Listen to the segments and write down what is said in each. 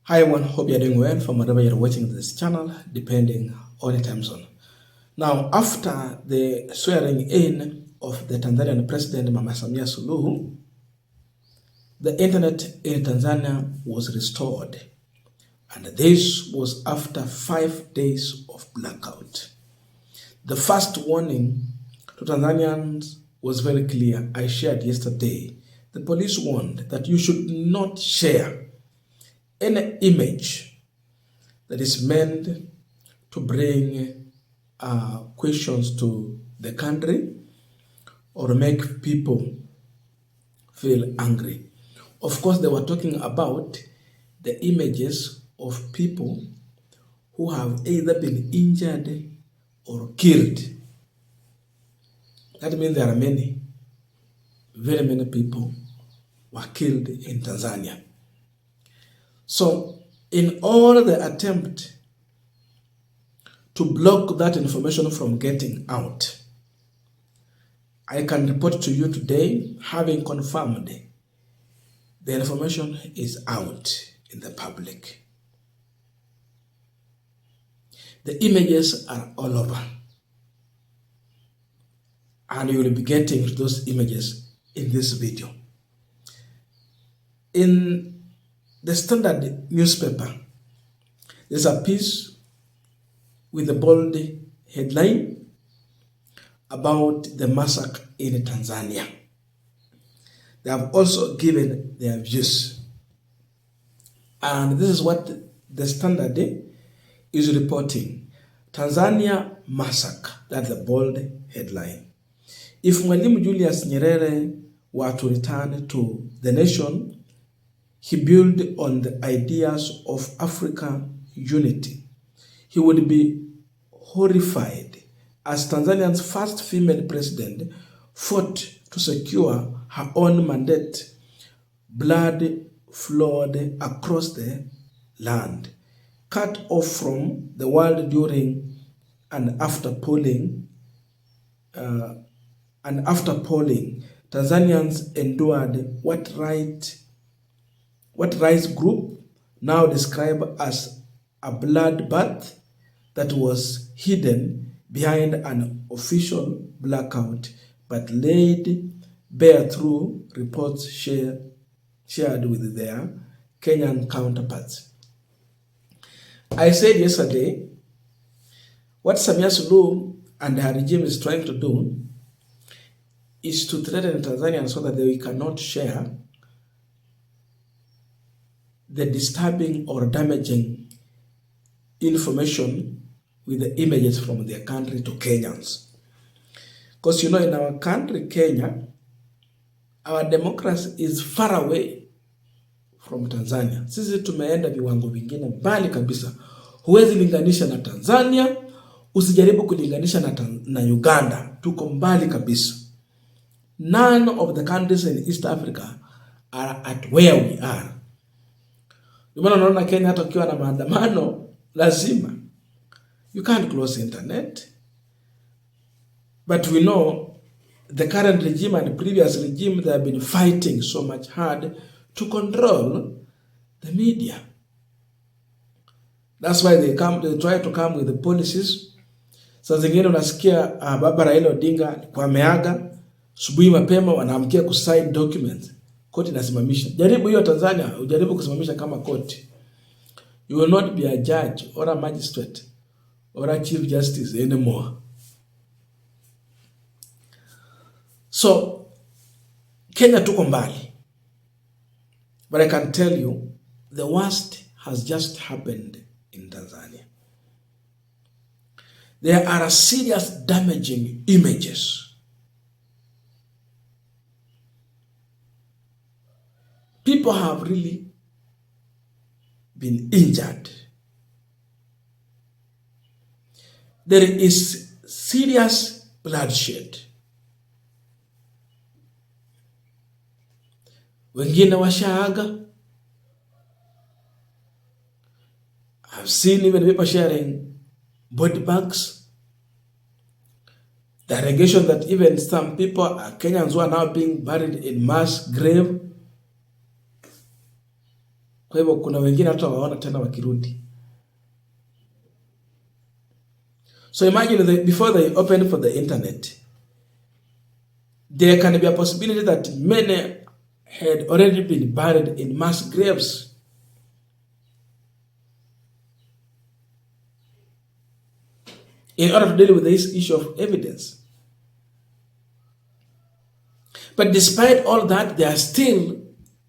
Hi everyone, hope you're doing well from wherever you're watching this channel, depending on the time zone. Now, after the swearing in of the Tanzanian president, Mama Samia Suluhu, the internet in Tanzania was restored. And this was after 5 days of blackout. The first warning to Tanzanians was very clear. I shared yesterday. The police warned that you should not share any image that is meant to bring questions to the country or make people feel angry. Of course, they were talking about the images of people who have either been injured or killed. That means there are many, very many people were killed in Tanzania. So, in all the attempt to block that information from getting out, I can report to you today, having confirmed the information is out in the public. The images are all over. And you will be getting those images in this video. In the Standard newspaper, there's a piece with a bold headline about the massacre in Tanzania. They have also given their views. And this is what the Standard is reporting. Tanzania massacre, that's the bold headline. If Mwalimu Julius Nyerere were to return to the nation, he built on the ideas of African unity. He would be horrified as Tanzania's first female president fought to secure her own mandate. Blood flowed across the land, cut off from the world during and after polling. Tanzanians endured what Rights Group now describe as a bloodbath that was hidden behind an official blackout but laid bare through reports shared with their Kenyan counterparts. I said yesterday, what Samia Suluhu and her regime is trying to do is to threaten Tanzania so that they cannot share the disturbing or damaging information with the images from their country to Kenyans. Because you know, in our country, Kenya, our democracy is far away from Tanzania. Sisi tumeenda viwango vingine mbali kabisa. Huwezi linganisha na Tanzania, usijaribu kulinganisha na Uganda. Tuko mbali kabisa. None of the countries in East Africa are at where we are. Ndio maana unaona Kenya hata ukiwa na maandamano lazima. You can't close internet. But we know the current regime and the previous regime, they have been fighting so much hard to control the media. That's why they try to come with the policies. Sasa zingine unasikia Baba Raila Odinga kwa ameaga, asubuhi mapema wanaamkia kusign documents. Koti inasimamisha. Jaribu hiyo Tanzania, ujaribu kusimamisha kama koti. You will not be a judge or a magistrate or a chief justice anymore. So, Kenya tuko mbali. But I can tell you, the worst has just happened in Tanzania. There are serious damaging images. People have really been injured. There is serious bloodshed. Wengine washaaga. I've seen even people sharing body bags. The allegation that even some people are Kenyans who are now being buried in mass grave. Kwa hivyo kuna wengine hata waona tena wakirudi. So imagine before they open for the internet, there can be a possibility that many had already been buried in mass graves. In order to deal with this issue of evidence. But despite all that, there are still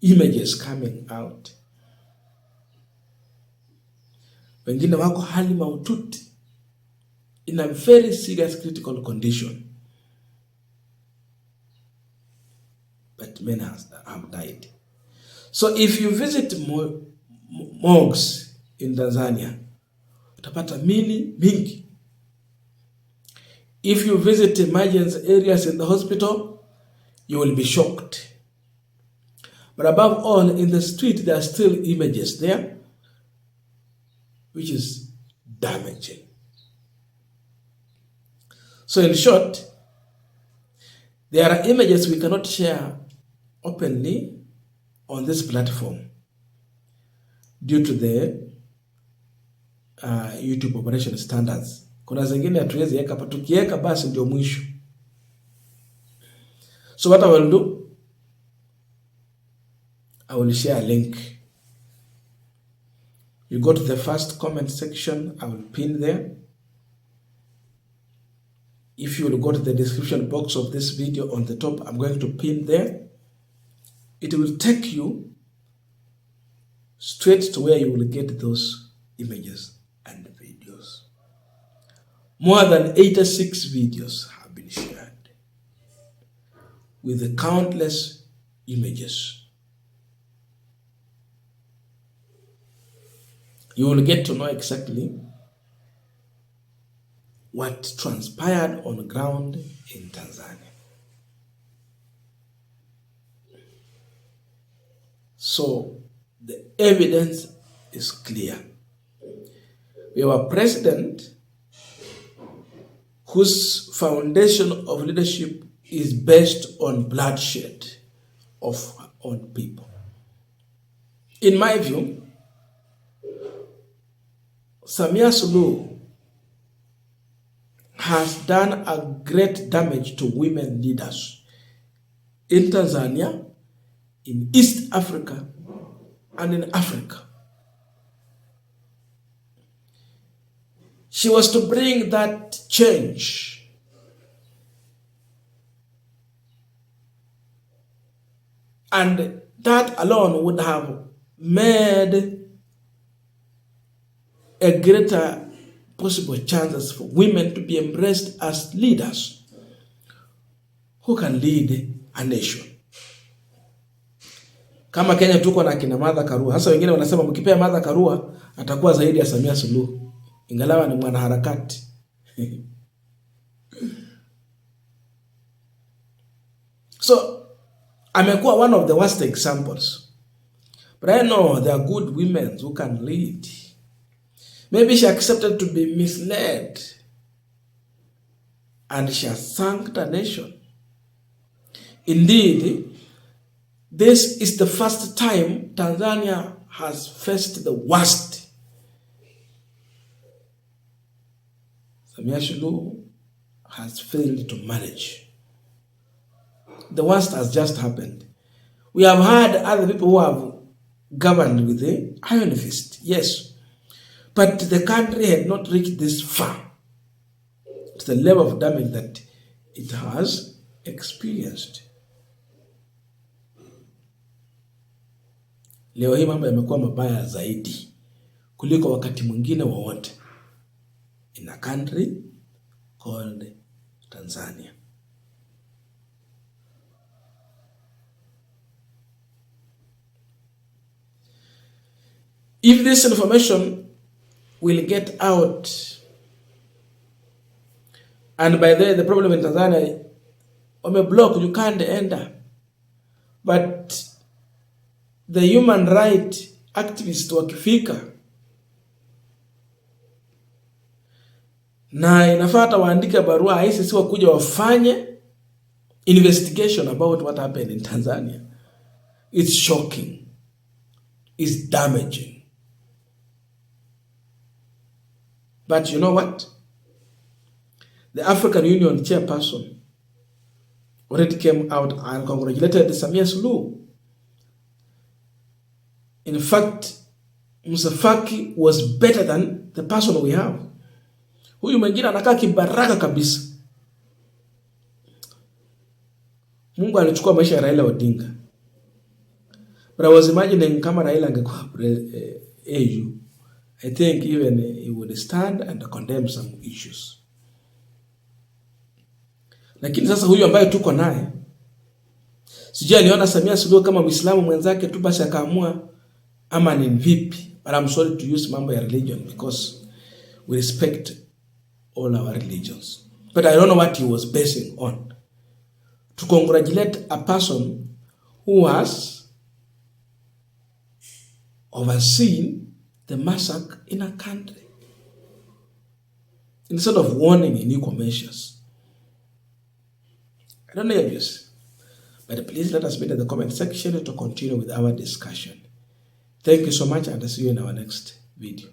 images coming out. Wengine wako hali mahututi, in a very serious critical condition. But many have died. So if you visit morgues in Tanzania, utapata mili mingi. If you visit emergency areas in the hospital, you will be shocked. But above all, in the street, there are still images there, which is damaging. So in short, there are images we cannot share openly on this platform due to the YouTube operation standards. Kuna zingine hatuwezi weka hapa, tukiweka basi ndio mwisho. So what I will do, I will share a link. You go to the first comment section, I will pin there. If you will go to the description box of this video on the top, I'm going to pin there. It will take you straight to where you will get those images and videos. More than 86 videos have been shared with the countless images. You will get to know exactly what transpired on the ground in Tanzania. So the evidence is clear. We have a president whose foundation of leadership is based on bloodshed of our own people. In my view, Samia Suluhu has done a great damage to women leaders in Tanzania, in East Africa, and in Africa. She was to bring that change. And that alone would have made a greater possible chances for women to be embraced as leaders who can lead a nation. Kama Kenya tuko na kina Martha Karua. Hasa wengine wanasema mkipea Martha Karua atakuwa zaidi ya Samia Suluhu. Ingalawa ni mwanaharakati. So, amekuwa one of the worst examples. But I know there are good women who can lead. Maybe she accepted to be misled. And she has sunk the nation. Indeed, this is the first time Tanzania has faced the worst. Samia Suluhu has failed to manage. The worst has just happened. We have had other people who have governed with the iron fist, yes. But the country had not reached this far to the level of damage that it has experienced. Leo hii mambo yamekuwa mabaya zaidi kuliko wakati mwingine wowote in a country called Tanzania. If this information will get out, and by the problem in Tanzania, on a block you can't enter, but the human right activists wakifika na inafata waandike barua haisi si wakuja wafanye investigation about what happened in Tanzania. It's shocking. is damaging. But you know what? The African Union chairperson already came out and congratulated Samia Suluhu. In fact, Msafaki was better than the person we have. Huyu mwingine anakaa kibaraka kabisa. Mungu alichukua maisha ya Raila Odinga. But I was imagining kama Raila angekuwa AU, I think even he would stand and condemn some issues. Lakini sasa huyu ambaye tuko naye, sijui aliona Samia Suluhu kama Muislamu mwenzake tu basi akaamua ama ni vipi. But I'm sorry to use mambo ya religion because we respect all our religions. But I don't know what he was basing on to congratulate a person who has overseen the massacre in a country instead of warning in equal measures. I don't know if you see. But please let us meet in the comment section to continue with our discussion. Thank you so much, and I'll see you in our next video.